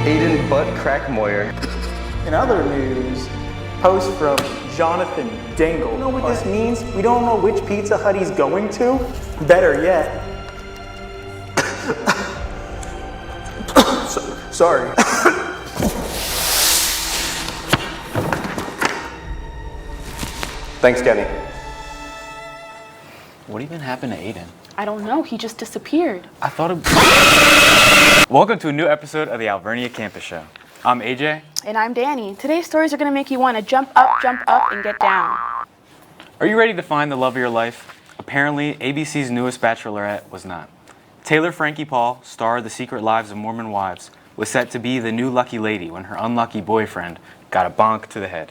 Aiden Butt Crack Moyer. In other news, post from Jonathan Dingle. You know what this means? We don't know which Pizza Hut he's going to. Better yet. Sorry. Thanks, Kenny. What even happened to Aiden? I don't know, he just disappeared. I thought Welcome to a new episode of the Alvernia Campus Show. I'm AJ. And I'm Danny. Today's stories are gonna make you wanna jump up, and get down. Are you ready to find the love of your life? Apparently, ABC's newest bachelorette was not. Taylor Frankie Paul, star of The Secret Lives of Mormon Wives, was set to be the new lucky lady when her unlucky boyfriend got a bonk to the head.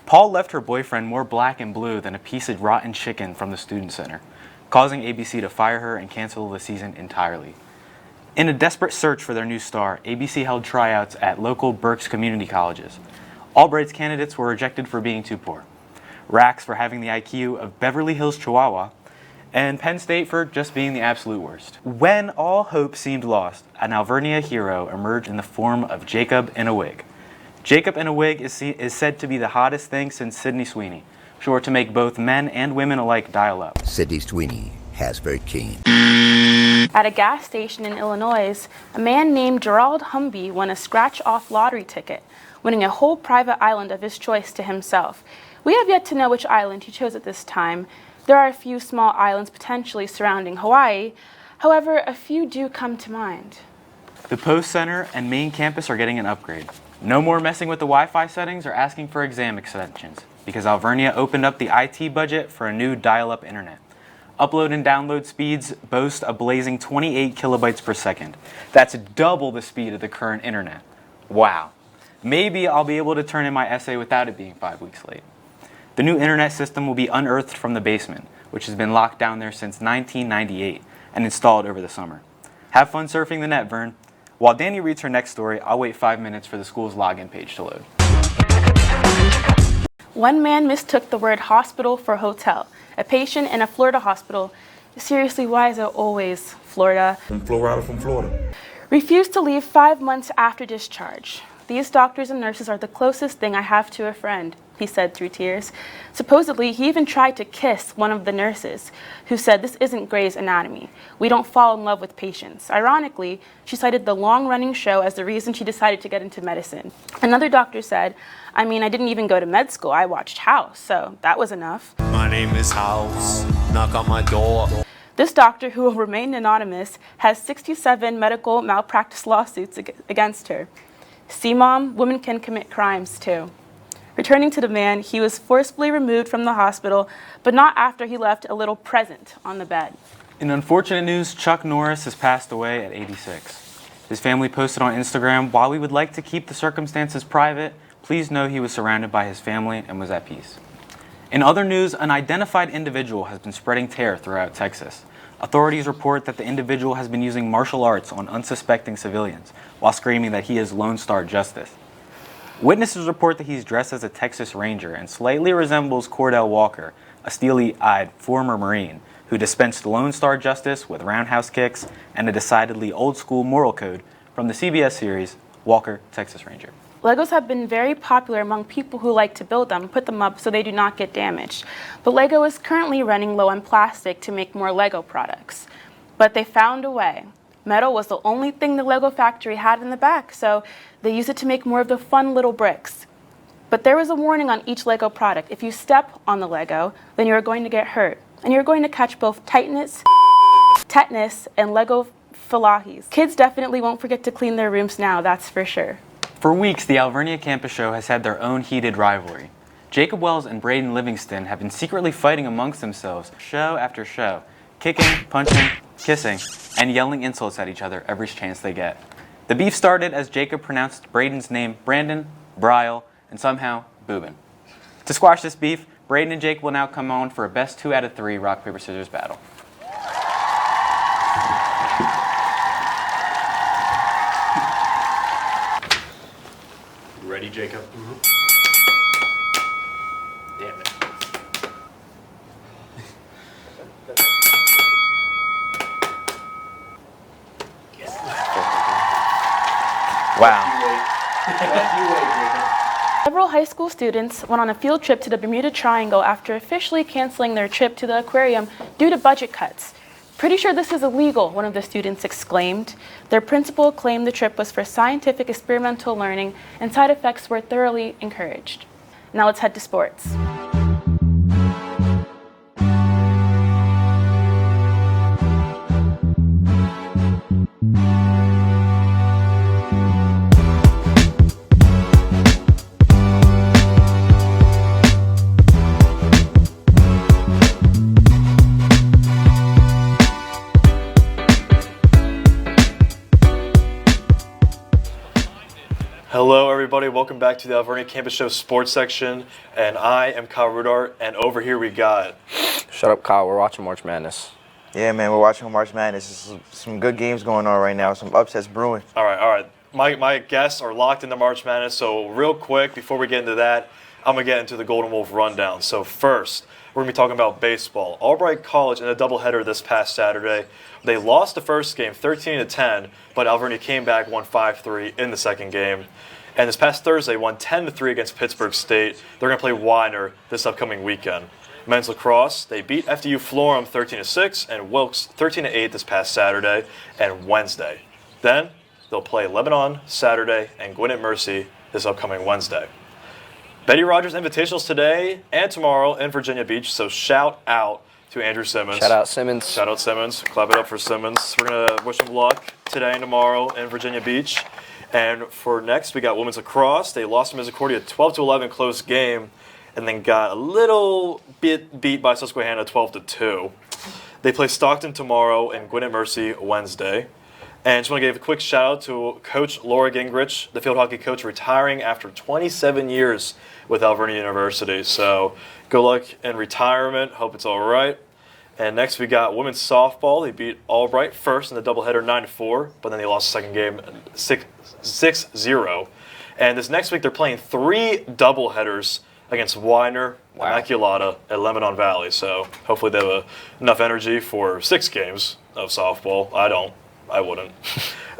Paul left her boyfriend more black and blue than a piece of rotten chicken from the student center, causing ABC to fire her and cancel the season entirely. In a desperate search for their new star, ABC held tryouts at local Berks community colleges. Albright's candidates were rejected for being too poor, Rax for having the IQ of Beverly Hills Chihuahua, and Penn State for just being the absolute worst. When all hope seemed lost, an Alvernia hero emerged in the form of Jacob in a wig. Jacob in a wig is said to be the hottest thing since Sydney Sweeney, sure to make both men and women alike dial up. Sydney Sweeney has very keen. At a gas station in Illinois, a man named Gerald Humby won a scratch-off lottery ticket, winning a whole private island of his choice to himself. We have yet to know which island he chose at this time. There are a few small islands potentially surrounding Hawaii. However, a few do come to mind. The Post Center and main campus are getting an upgrade. No more messing with the Wi-Fi settings or asking for exam extensions, because Alvernia opened up the IT budget for a new dial-up internet. Upload and download speeds boast a blazing 28 kilobytes per second. That's double the speed of the current internet. Wow. Maybe I'll be able to turn in my essay without it being 5 weeks late. The new internet system will be unearthed from the basement, which has been locked down there since 1998 and installed over the summer. Have fun surfing the net, Vern. While Danny reads her next story, I'll wait 5 minutes for the school's login page to load. One man mistook the word hospital for hotel. A patient in a Florida hospital, seriously, why is it always Florida? From Florida. Refused to leave 5 months after discharge. These doctors and nurses are the closest thing I have to a friend, he said through tears. Supposedly, he even tried to kiss one of the nurses, who said, "This isn't Grey's Anatomy. We don't fall in love with patients." Ironically, she cited the long-running show as the reason she decided to get into medicine. Another doctor said, "I didn't even go to med school. I watched House, so that was enough." My name is House. Knock on my door. This doctor, who will remain anonymous, has 67 medical malpractice lawsuits against her. See, Mom, women can commit crimes too. Returning to the man, he was forcibly removed from the hospital, but not after he left a little present on the bed. In unfortunate news, Chuck Norris has passed away at 86. His family posted on Instagram, "While we would like to keep the circumstances private, please know he was surrounded by his family and was at peace." In other news, an identified individual has been spreading terror throughout Texas. Authorities report that the individual has been using martial arts on unsuspecting civilians while screaming that he is Lone Star Justice. Witnesses report that he's dressed as a Texas Ranger and slightly resembles Cordell Walker, a steely-eyed former Marine who dispensed Lone Star Justice with roundhouse kicks and a decidedly old-school moral code from the CBS series Walker, Texas Ranger. Legos have been very popular among people who like to build them, put them up so they do not get damaged. But Lego is currently running low on plastic to make more Lego products. But they found a way. Metal was the only thing the Lego factory had in the back, so they used it to make more of the fun little bricks. But there was a warning on each Lego product. If you step on the Lego, then you're going to get hurt. And you're going to catch both tetanus, and Lego phylahis. Kids definitely won't forget to clean their rooms now, that's for sure. For weeks, the Alvernia Campus Show has had their own heated rivalry. Jacob Wells and Braden Livingston have been secretly fighting amongst themselves show after show, kicking, punching, kissing, and yelling insults at each other every chance they get. The beef started as Jacob pronounced Braden's name Brandon, Brawl, and somehow Boobin. To squash this beef, Braden and Jake will now come on for a best 2 out of 3 rock, paper, scissors battle. Ready, Jacob? Damn it. Wow. Several high school students went on a field trip to the Bermuda Triangle after officially canceling their trip to the aquarium due to budget cuts. "Pretty sure this is illegal," one of the students exclaimed. Their principal claimed the trip was for scientific experimental learning and side effects were thoroughly encouraged. Now let's head to sports. Hello, everybody. Welcome back to the Alvernia Campus Show Sports section. And I am Kyle Rudart. And over here we got. Shut up, Kyle. We're watching March Madness. Yeah, man, we're watching March Madness. There's some good games going on right now. Some upsets brewing. All right. My guests are locked into March Madness. So real quick, before we get into that, I'm going to get into the Golden Wolf rundown. So first, we're going to be talking about baseball. Albright College in a doubleheader this past Saturday. They lost the first game 13-10, but Alvernia came back, won 5-3 in the second game. And this past Thursday, won 10-3 against Pittsburgh State. They're going to play Weiner this upcoming weekend. Men's lacrosse, they beat FDU Florham 13-6 and Wilkes 13-8 this past Saturday and Wednesday. Then they'll play Lebanon Saturday and Gwinnett Mercy this upcoming Wednesday. Betty Rogers Invitationals today and tomorrow in Virginia Beach, so shout out to Andrew Simmons. Shout out Simmons. Shout out Simmons. Clap it up for Simmons. We're going to wish him luck today and tomorrow in Virginia Beach. And for next, we got women's lacrosse. They lost to Misericordia 12-11 close game, and then got a little bit beat by Susquehanna 12-2. They play Stockton tomorrow and Gwinnett Mercy Wednesday. And just want to give a quick shout out to Coach Laura Gingrich, the field hockey coach, retiring after 27 years with Alvernia University. So good luck in retirement. Hope it's all right. And next we got women's softball. They beat Albright first in the doubleheader 9-4, but then they lost the second game 6-0. And this next week they're playing 3 doubleheaders against Weiner, Immaculata, and Lebanon Valley. So hopefully they have enough energy for 6 games of softball. I wouldn't.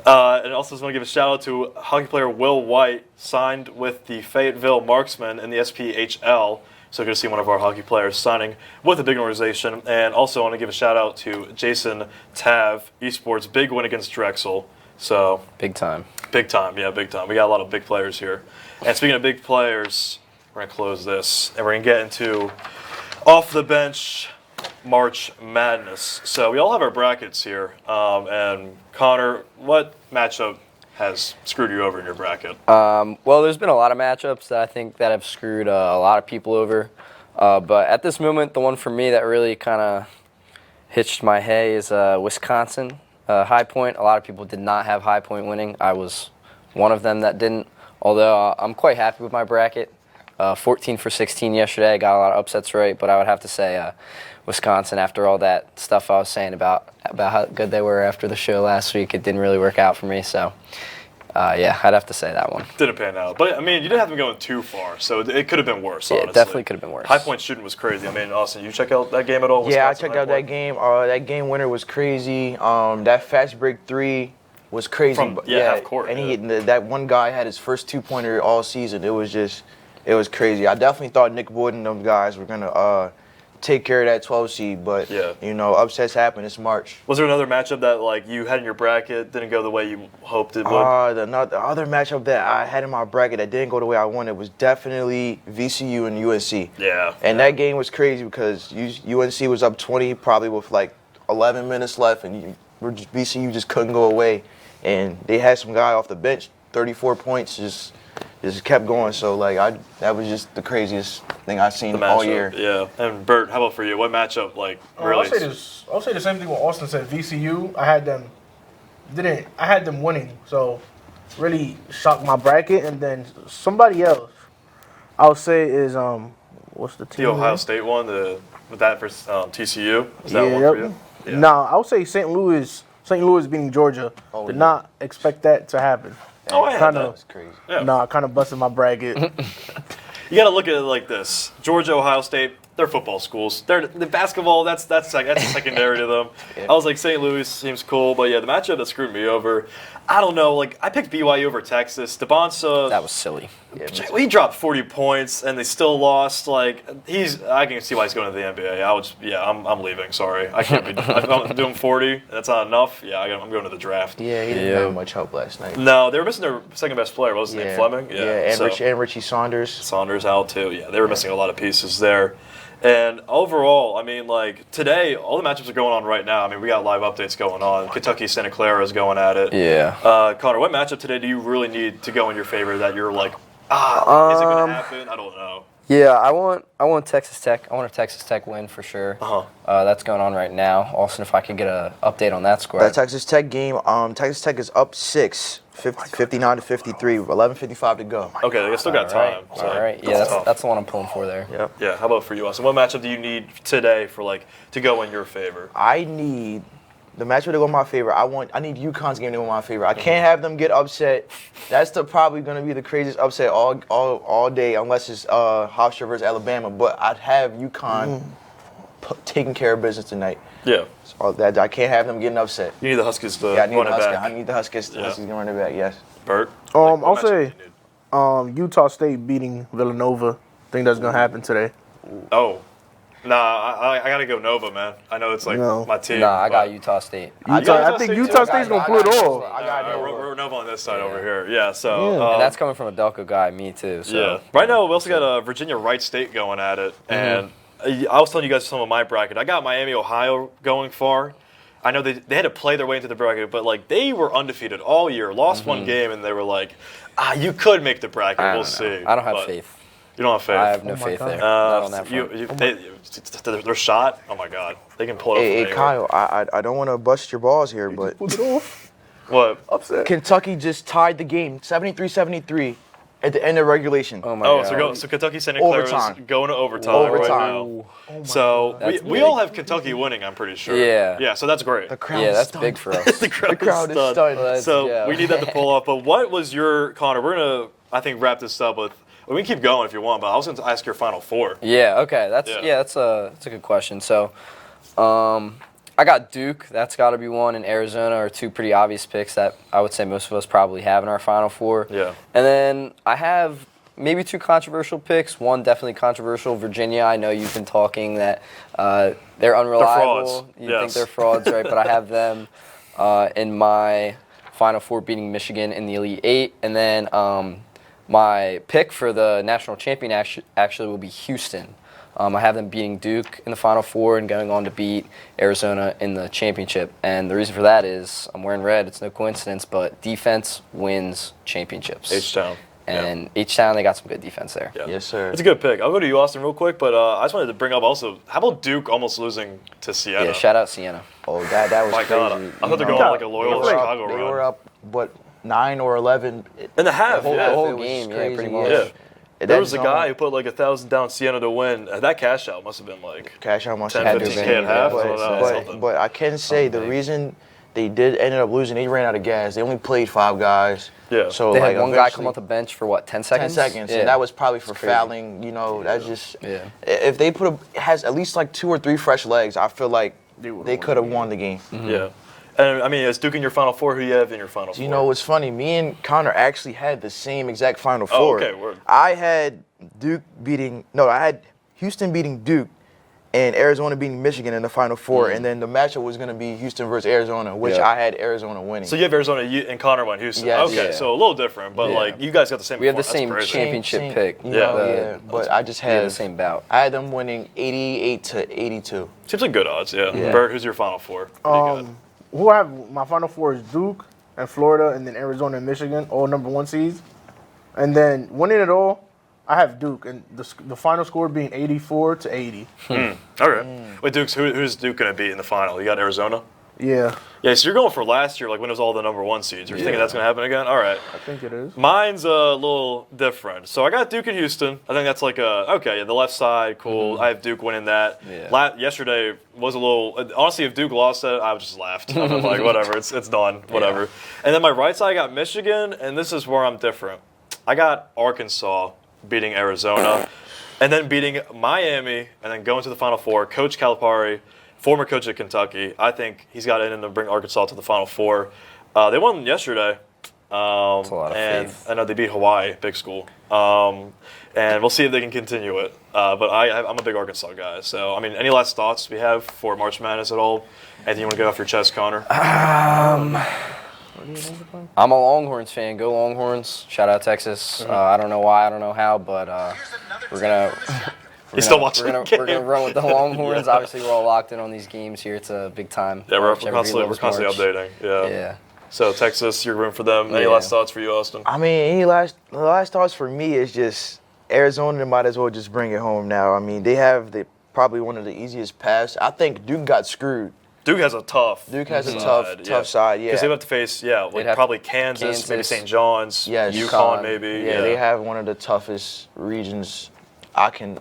And also just want to give a shout out to hockey player Will White, signed with the Fayetteville Marksmen in the SPHL. So good to see one of our hockey players signing with a big organization. And also want to give a shout out to Jason Tav, Esports, big win against Drexel. So Big time. big time. We got a lot of big players here. And speaking of big players, we're going to close this. And we're going to get into off the bench March Madness. So we all have our brackets here. And Connor, what matchup has screwed you over in your bracket? Well, there's been a lot of matchups that I think that have screwed a lot of people over. But at this moment, the one for me that really kind of hitched my hay is Wisconsin. High Point. A lot of people did not have High Point winning. I was one of them that didn't. Although I'm quite happy with my bracket. 14 for 16 yesterday. I got a lot of upsets right, but I would have to say Wisconsin, after all that stuff I was saying about how good they were after the show last week, it didn't really work out for me. So, yeah, I'd have to say that one. Didn't pan out. But, I mean, you didn't have them going too far, so it could have been worse, Yeah, honestly. it definitely could have been worse. High Point shooting was crazy. I mean, Austin, you check out that game at all? Yeah, I Wisconsin checked High out that Point? game. That game winner was crazy. That fast break 3 was crazy. From half court. And that one guy had his first 2-pointer all season. It was crazy. I definitely thought Nick Wood and them guys were gonna take care of that 12 seed, but upsets happen. It's March. Was there another matchup that you had in your bracket didn't go the way you hoped it would? The other matchup that I had in my bracket that didn't go the way I wanted was definitely VCU and UNC. Yeah. And that game was crazy because UNC was up 20 probably with 11 minutes left, and VCU just couldn't go away. And they had some guy off the bench, 34 points, just just kept going. So like that was just the craziest thing I've seen all year. Yeah. And Bert, how about for you? What matchup like really? I'll say the same thing what Austin said. VCU, I had them winning, so really shocked my bracket. And then somebody else, I'll say is what's the team? The Ohio name? State one, with that for TCU. Is that Yeah, one for you? Yeah. No, I would say St. Louis beating Georgia. Did not expect that to happen. Oh, yeah, Kind that of was crazy. Yeah. Nah, kind of busted my bracket. You got to look at it like this: Georgia, Ohio State, they're football schools. They're the basketball. That's secondary to them. I was like, St. Louis seems cool, but yeah, the matchup that screwed me over. I don't know. Like I picked BYU over Texas. DeBonsa. That was silly. He dropped 40 points and they still lost. Like I can see why he's going to the NBA. I'm leaving. Sorry, I can't be. I'm doing 40. That's not enough. Yeah, I'm going to the draft. Yeah, he didn't have much help last night. No, they were missing their second best player. What was his name? Fleming. Yeah, and Richie Saunders. Saunders out too. Yeah, they were missing a lot of pieces there. And overall, I mean, like today, all the matchups are going on right now. I mean, we got live updates going on. Kentucky Santa Clara is going at it. Yeah. Connor, what matchup today do you really need to go in your favor that you're like, is it going to happen? I don't know. Yeah, I want Texas Tech. I want a Texas Tech win for sure. That's going on right now. Austin, if I could get an update on that score. That Texas Tech game, Texas Tech is up 6, 59 to 53, 11:55 to go. Okay, they still got time. So All right. Yeah, that's the one I'm pulling for there. Yep. Yeah. How about for you, Austin? What matchup do you need today for to go in your favor? I need the matchup to go in my favor. I need UConn's game to go in my favor. I can't have them get upset. That's probably going to be the craziest upset all day, unless it's Hofstra versus Alabama. But I'd have UConn taking care of business tonight. Yeah. So that I can't have them getting upset. You need the Huskies to I need run the it Huskies. back. I need the Huskies to run it back. Yes. Bert. I'll say Utah State beating Villanova. I think that's gonna happen today. Oh. Nah, I gotta go Nova, man. I know it's my team. Nah, I got Utah State. I think Utah State's gonna pull it off. We're Nova on this side over here. Yeah, so and that's coming from a Delco guy, me too. So. Yeah. Right now, we also got Virginia Wright State going at it, and I was telling you guys some of my bracket. I got Miami, Ohio going far. I know they had to play their way into the bracket, but they were undefeated all year, lost one game, and they were like, you could make the bracket. We'll see. I don't have faith. You don't have faith? I have no faith there. Not on that front. They're shot. Oh my God, they can pull it off. Hey, Kyle, I don't want to bust your balls here, but what? Upset. Kentucky just tied the game, 73-73, at the end of regulation. Oh my God. So Kentucky Santa Clara is going to overtime right now. So we all have Kentucky winning, I'm pretty sure. Yeah. Yeah, so that's great. The crowd Yeah, is that's big for us. The crowd is stunned. So we need that to pull off. But what was your, Connor, we're going to, I think, wrap this up with, we can keep going if you want, but I was going to ask your Final Four. Yeah, okay. That's a good question. So I got Duke. That's got to be one. And Arizona are two pretty obvious picks that I would say most of us probably have in our Final Four. Yeah. And then I have maybe two controversial picks. One definitely controversial, Virginia. I know you've been talking that they're unreliable. Frauds. You think they're frauds, right? But I have them in my Final Four beating Michigan in the Elite Eight. And then my pick for the national champion actually will be Houston. I have them beating Duke in the Final Four and going on to beat Arizona in the championship. And the reason for that is I'm wearing red. It's no coincidence, but defense wins championships. H-Town. And H-Town, they got some good defense there. Yeah. Yes, sir. It's a good pick. I'll go to you, Austin, real quick, but I just wanted to bring up also, how about Duke almost losing to Siena? Yeah, shout out Siena. Oh, that was My crazy. God. I thought they were going on like a loyal Chicago They run. were up, 9 or 11. In the half, The yeah. whole was game, crazy, pretty yeah. much. Yeah. There was a guy who put like 1,000 down Siena to win. That cash out must have been like Cash out must 10, have 15K been at half. but I can say the reason they ended up losing, they ran out of gas. They only played 5 guys. Yeah. So They like had one guy eventually- come off the bench for what, 10 10 seconds? seconds, Yeah. and that was probably for crazy. fouling. You know, that's just. Yeah. If they has at least like 2 or 3 fresh legs, I feel like they could have won the game. Yeah. And I mean, is Duke in your Final Four? Who you have in your Final Four? You know what's funny? Me and Connor actually had the same exact Final Four. okay, word. I had I had Houston beating Duke and Arizona beating Michigan in the Final Four, and then the matchup was going to be Houston versus Arizona, which I had Arizona winning. So you have Arizona and Connor won Houston. Yes. Okay, Yeah. so a little different, but like you guys got the same. We have the That's same crazy. championship pick. You know, but I just had the same bout. I had them winning 88 to 82. Seems like good odds, yeah. Yeah. Bert, who's your Final Four? Who I have my Final Four is Duke and Florida, and then Arizona and Michigan, all number 1 seeds. And then winning it all, I have Duke, and the final score being 84-80. Okay. Wait, who's Duke going to beat in the final? You got Arizona? Yeah, Yeah, so you're going for last year, like when it was all the number 1 seeds. You're thinking that's going to happen again? All right. I think it is. Mine's a little different. So I got Duke and Houston. I think that's like the left side, cool. I have Duke winning that. Yeah. Yesterday was a little, honestly, if Duke lost it, I would just laughed. I'm like, whatever, it's done, whatever. Yeah. And then my right side, I got Michigan, and this is where I'm different. I got Arkansas beating Arizona, and then beating Miami, and then going to the Final Four. Coach Calipari, former coach at Kentucky, I think he's got it in to bring Arkansas to the Final Four. They won yesterday. That's a lot of and faith. I know they beat Hawaii, big school. And we'll see if they can continue it. But I'm a big Arkansas guy. So, I mean, any last thoughts we have for March Madness at all? Anything you want to get off your chest, Connor? I'm a Longhorns fan. Go Longhorns. Shout out Texas. I don't know why, I don't know how, but we're gonna. You still watching? We're gonna run with the Longhorns. Obviously, we're all locked in on these games here. It's a big time. Yeah, we're Whichever constantly loves updating. March. Yeah. So Texas, you're rooting for them. Any Yeah. last thoughts for you, Austin? I mean, the last thoughts for me is just Arizona. They might as well just bring it home now. I mean, they have probably one of the easiest paths. I think Duke got screwed. Duke has a tough side, yeah. Because they have to face, probably Kansas, maybe St. John's, Yes. UConn, maybe. Yeah, they have one of the toughest regions. I can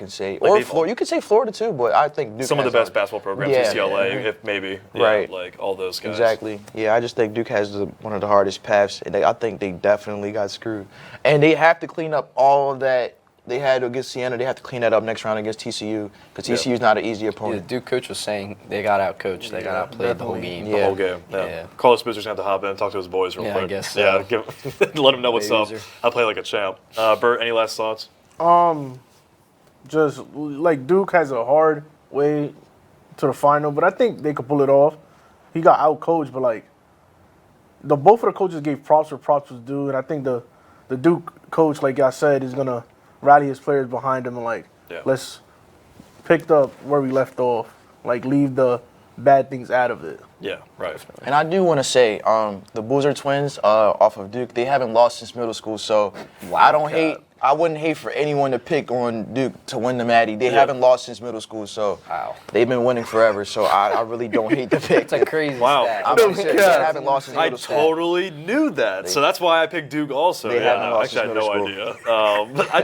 say, Like or Florida. You could say Florida too, but I think Duke some of the has best basketball programs, Yeah. UCLA, if maybe, Right. like all those guys. Exactly. Yeah, I just think Duke has one of the hardest paths. And I think they definitely got screwed, and they have to clean up all of that they had against Siena. They have to clean that up next round against TCU because TCU is not an easy Yeah, opponent. the Duke coach was saying they got outcoached. They got outplayed the whole game. The whole game. Yeah. Carlos Boozer's gonna have to hop in and talk to his boys real Yeah, quick. I guess so. Yeah, let him know what's up. Boozer. I play like a champ. Bert, any last thoughts? Just like Duke has a hard way to the final, but I think they could pull it off. He got out-coached, but like both of the coaches gave props where props was due, and I think the Duke coach, like I said, is gonna rally his players behind him and let's pick up where we left off, like leave the bad things out of it. Yeah, right. And I do want to say, the Boozer twins off of Duke, they haven't lost since middle school, so I wouldn't hate for anyone to pick on Duke to win the Matty. They haven't lost since middle school, so they've been winning forever. So I really don't hate the pick. It's a crazy stat. I'm serious. They haven't lost since I middle school. totally knew that, so that's why I picked Duke also. They haven't lost Actually, I had since no middle idea. But I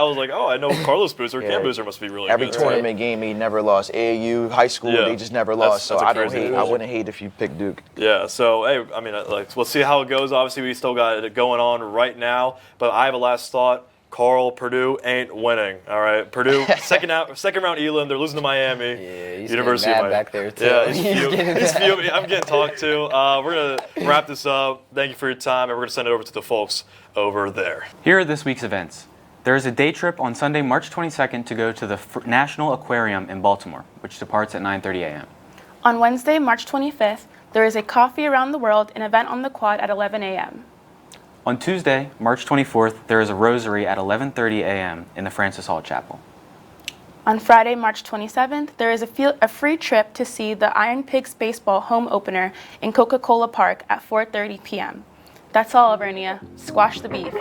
was like, oh, I know Carlos Boozer. Cam Boozer must be really Every good. tournament game, he never lost. AAU, high school, they just never lost. So I don't hate. I wouldn't hate if you picked Duke. Yeah, so hey, I mean, we'll see how it goes. Obviously, we still got it going on right now, but I have a last thought. Carl, Purdue ain't winning. All right, Purdue second round Elam. They're losing to Miami. Yeah, he's University getting of mad back there too. Yeah, he's fuming. I'm getting talked to. We're gonna wrap this up. Thank you for your time, and we're gonna send it over to the folks over there. Here are this week's events. There is a day trip on Sunday, March 22nd to go to the National Aquarium in Baltimore, which departs at 9:30 a.m. On Wednesday, March 25th, there is a Coffee Around the World, an event on the quad at 11 a.m. On Tuesday, March 24th, there is a rosary at 11:30 a.m. in the Francis Hall Chapel. On Friday, March 27th, there is a free trip to see the Iron Pigs baseball home opener in Coca-Cola Park at 4:30 p.m. That's all, Alvernia. Squash the beef.